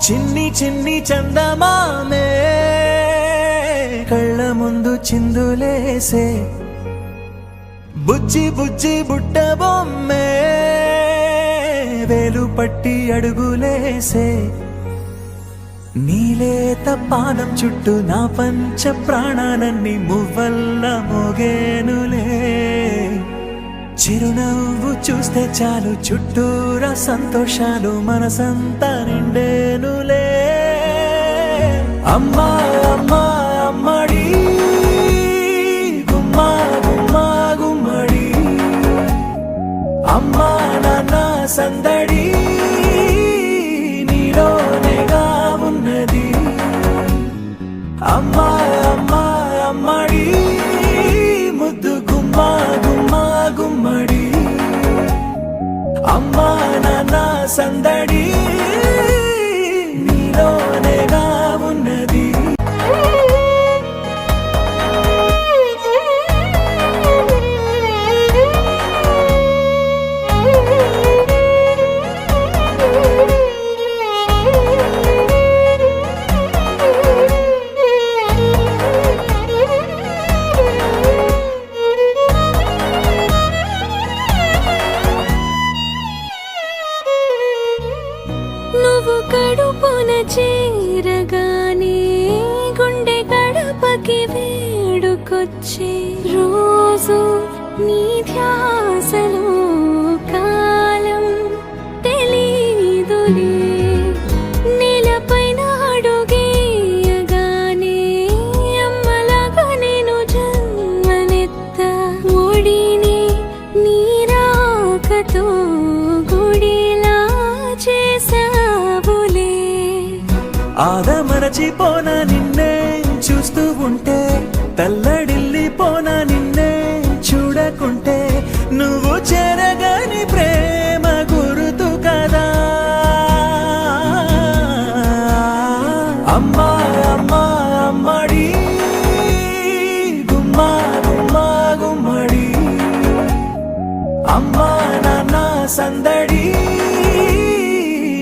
చిన్ని చిన్ని చందమామే కళ్ళ ముందు చిందులేసే బుజ్జి బుజ్జి బుట్ట బొమ్మే వేలు పట్టి అడుగులేసే నీలేత పాదం చుట్టూ నా పంచ ప్రాణాలన్నీ మువ్వల్ల మోగేనులే చిరునవ్వు చూస్తే చాలు చుట్టూరా సంతోషాలు మనసంతా నిండేనులే అమ్మా అమ్మా అమ్మడి గుమ్మా గుమ్మా గుమ్మడి అమ్మా నాన్న సందడి నీలోనేగా ఉన్నది అమ్మా అమ్మా అమ్మడి ముద్దు గుమ్మా గుమ్మా గుమ్మడి అమ్మా నాన్న సందడి నీలోనేగా ఉన్నది నువ్వు కడుపున చేరగానే గుండె గడపకి వేడుకొచ్చే రోజు నీ ధ్యాసలో కాలం తెలీదులే నేలపైన అడుగేయగానే అమ్మలాగా నేను జన్మనెత్త ఒడిని నీ రాకతో గుడిలా చేసావులే ఆదమరచిపోన నిన్నే చూస్తూ ఉంటే తల్లడిల్లిపోన నిన్నే చూడకుంటే నువ్వు చెరగని ప్రేమ గురుతు కదా అమ్మా అమ్మా అమ్మడి గుమ్మా గుమ్మా గుమ్మడి అమ్మా నాన్న సందడి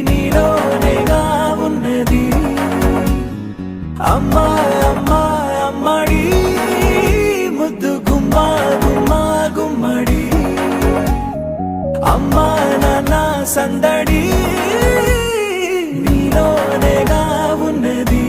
నీలోనేగా ఉన్నది అమ్మా అమ్మా అమ్మడి ముద్దు గుమ్మా గుమ్మా గుమ్మడి అమ్మా నాన్న సందడి నీలోనేగా ఉన్నది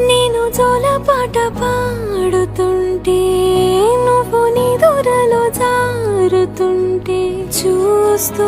నేను జోలపాట పాడుతుంటే నువ్వు నీ దూరలో జారుతుంటే చూస్తూ